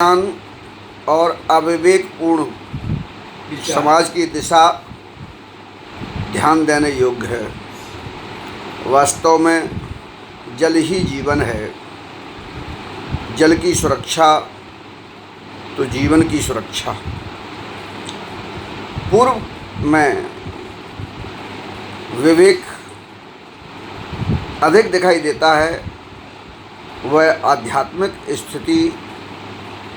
ज्ञान और अविवेकपूर्ण समाज की दिशा ध्यान देने योग्य है। वास्तव में जल ही जीवन है। जल की सुरक्षा तो जीवन की सुरक्षा। पूर्व में विवेक अधिक दिखाई देता है, वह आध्यात्मिक स्थिति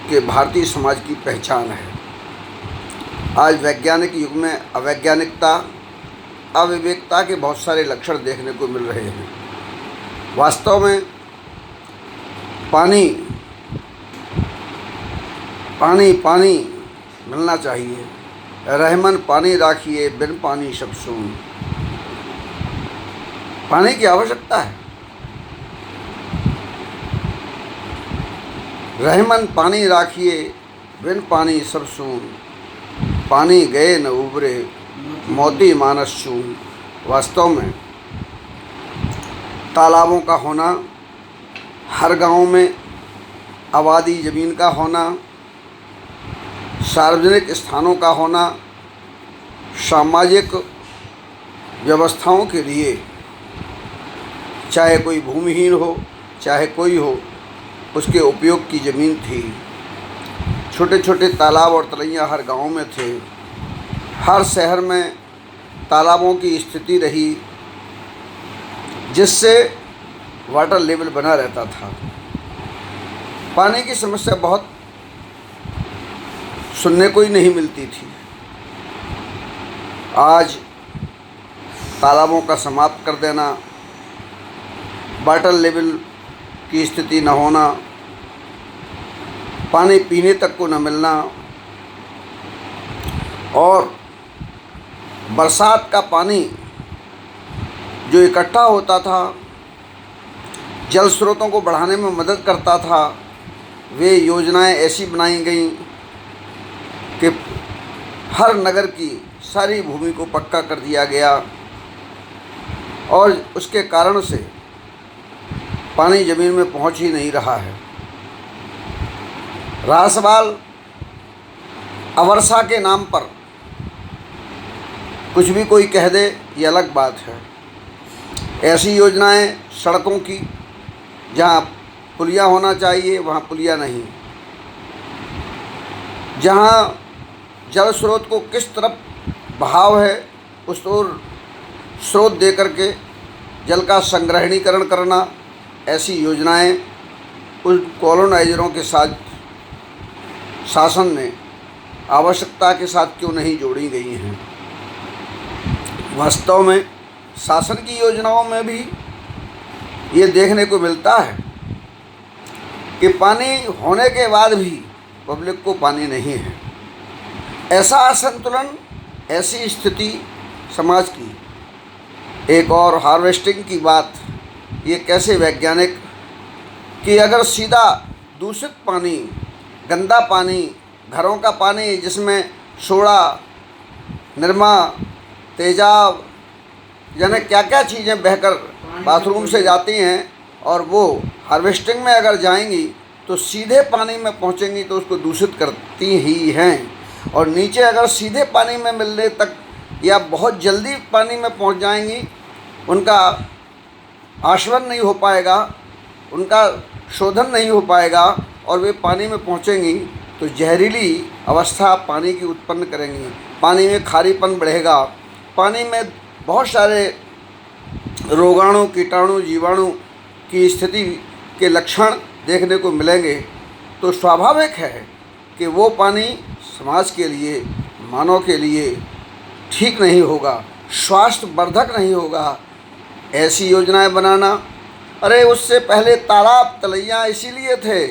के भारतीय समाज की पहचान है। आज वैज्ञानिक युग में अवैज्ञानिकता, अविवेकता के बहुत सारे लक्षण देखने को मिल रहे हैं। वास्तव में पानी पानी पानी मिलना चाहिए। रहमन पानी राखिए, बिन पानी सब सून। पानी की आवश्यकता है। रहमन पानी राखिए, बिन पानी सब सून। पानी गए न उबरे, मोती मानस चून। वास्तव में तालाबों का होना, हर गांव में आबादी ज़मीन का होना, सार्वजनिक स्थानों का होना, सामाजिक व्यवस्थाओं के लिए, चाहे कोई भूमिहीन हो चाहे कोई हो, उसके उपयोग की ज़मीन थी। छोटे छोटे तालाब और तलैया हर गांव में थे। हर शहर में तालाबों की स्थिति रही, जिससे वाटर लेवल बना रहता था। पानी की समस्या बहुत सुनने को ही नहीं मिलती थी। आज तालाबों का समाप्त कर देना, वाटर लेवल की स्थिति न होना, पानी पीने तक को न मिलना, और बरसात का पानी जो इकट्ठा होता था, जल स्रोतों को बढ़ाने में मदद करता था, वे योजनाएं ऐसी बनाई गईं कि हर नगर की सारी भूमि को पक्का कर दिया गया, और उसके कारण से पानी ज़मीन में पहुंच ही नहीं रहा है। रहा सवाल अवर्षा के नाम पर कुछ भी कोई कह दे, ये अलग बात है। ऐसी योजनाएं सड़कों की, जहां पुलिया होना चाहिए वहां पुलिया नहीं, जहां जल स्रोत को किस तरफ बहाव है उस ओर स्रोत दे करके जल का संग्रहणीकरण करना, ऐसी योजनाएं उन कॉलोनाइजरों के साथ शासन ने आवश्यकता के साथ क्यों नहीं जोड़ी गई हैं। वास्तव में शासन की योजनाओं में भी ये देखने को मिलता है कि पानी होने के बाद भी पब्लिक को पानी नहीं है। ऐसा असंतुलन, ऐसी स्थिति समाज की। एक और हार्वेस्टिंग की बात, ये कैसे वैज्ञानिक कि अगर सीधा दूषित पानी, गंदा पानी, घरों का पानी जिसमें सोडा, निरमा, तेजाब, यानी क्या क्या चीज़ें बहकर बाथरूम से जाती हैं, और वो हार्वेस्टिंग में अगर जाएंगी तो सीधे पानी में पहुंचेंगी तो उसको दूषित करती ही हैं। और नीचे अगर सीधे पानी में मिलने तक या बहुत जल्दी पानी में पहुंच जाएंगी, उनका आशवन नहीं हो पाएगा, उनका शोधन नहीं हो पाएगा, और वे पानी में पहुंचेंगी तो जहरीली अवस्था पानी की उत्पन्न करेंगी। पानी में खारीपन बढ़ेगा, पानी में बहुत सारे रोगाणु, कीटाणु, जीवाणु की स्थिति के लक्षण देखने को मिलेंगे। तो स्वाभाविक है कि वो पानी समाज के लिए, मानव के लिए ठीक नहीं होगा, स्वास्थ्यवर्धक नहीं होगा। ऐसी योजनाएं बनाना, अरे उससे पहले तालाब तलैया इसीलिए थे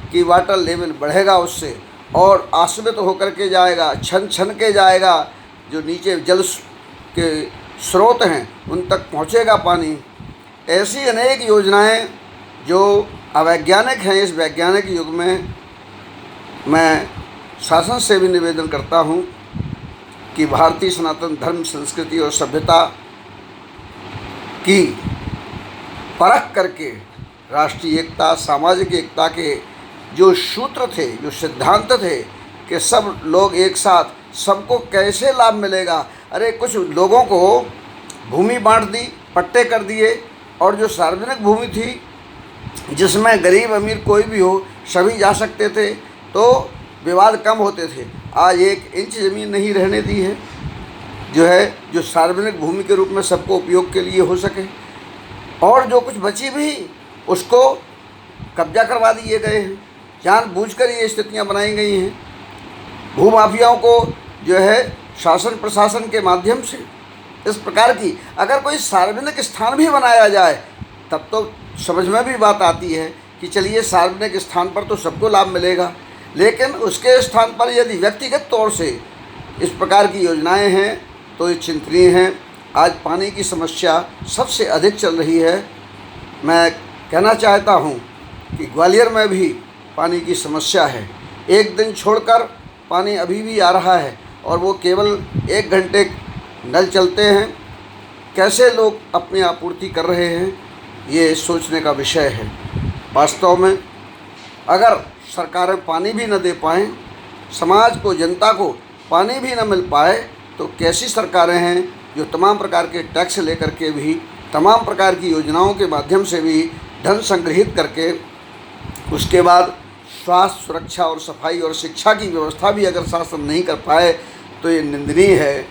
कि वाटर लेवल बढ़ेगा उससे, और आश्रित होकर के जाएगा, छन छन के जाएगा, जो नीचे जल के स्रोत हैं उन तक पहुंचेगा पानी। ऐसी अनेक योजनाएं जो अवैज्ञानिक हैं, इस वैज्ञानिक युग में मैं शासन से भी निवेदन करता हूं कि भारतीय सनातन धर्म, संस्कृति और सभ्यता की परख करके राष्ट्रीय एकता, सामाजिक एकता के जो सूत्र थे, जो सिद्धांत थे कि सब लोग एक साथ, सबको कैसे लाभ मिलेगा। अरे कुछ लोगों को भूमि बांट दी, पट्टे कर दिए, और जो सार्वजनिक भूमि थी जिसमें गरीब अमीर कोई भी हो सभी जा सकते थे, तो विवाद कम होते थे। आज 1 इंच ज़मीन नहीं रहने दी है जो सार्वजनिक भूमि के रूप में सबको उपयोग के लिए हो सके, और जो कुछ बची भी उसको कब्जा करवा दिए गए हैं। जानबूझकर ये स्थितियां बनाई गई हैं। भूमाफियाओं को शासन प्रशासन के माध्यम से इस प्रकार की, अगर कोई सार्वजनिक स्थान भी बनाया जाए तब तो समझ में भी बात आती है कि चलिए सार्वजनिक स्थान पर तो सबको लाभ मिलेगा, लेकिन उसके स्थान पर यदि व्यक्तिगत तौर से इस प्रकार की योजनाएं हैं तो ये चिंतनीय हैं। आज पानी की समस्या सबसे अधिक चल रही है। मैं कहना चाहता हूँ कि ग्वालियर में भी पानी की समस्या है। 1 दिन छोड़कर पानी अभी भी आ रहा है, और वो केवल 1 घंटे नल चलते हैं। कैसे लोग अपनी आपूर्ति कर रहे हैं, ये सोचने का विषय है। वास्तव में अगर सरकारें पानी भी न दे पाएँ, समाज को, जनता को पानी भी न मिल पाए, तो कैसी सरकारें हैं जो तमाम प्रकार के टैक्स लेकर के भी, तमाम प्रकार की योजनाओं के माध्यम से भी धन संग्रहित करके, उसके बाद स्वास्थ्य, सुरक्षा और सफाई और शिक्षा की व्यवस्था भी अगर शासन नहीं कर पाए तो ये निंदनीय है।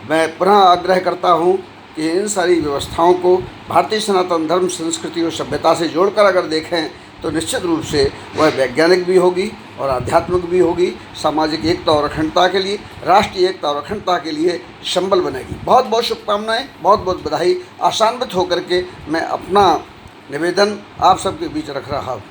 मैं पुनः आग्रह करता हूँ कि इन सारी व्यवस्थाओं को भारतीय सनातन धर्म, संस्कृति और सभ्यता से जोड़कर अगर देखें तो निश्चित रूप से वह वैज्ञानिक भी होगी और आध्यात्मिक भी होगी। सामाजिक एकता और अखंडता के लिए, राष्ट्रीय एकता और अखंडता के लिए संबल बनेगी। बहुत बहुत शुभकामनाएं, बहुत बहुत बधाई। आशान्वित होकर के मैं अपना निवेदन आप सबके बीच रख रहा हूँ।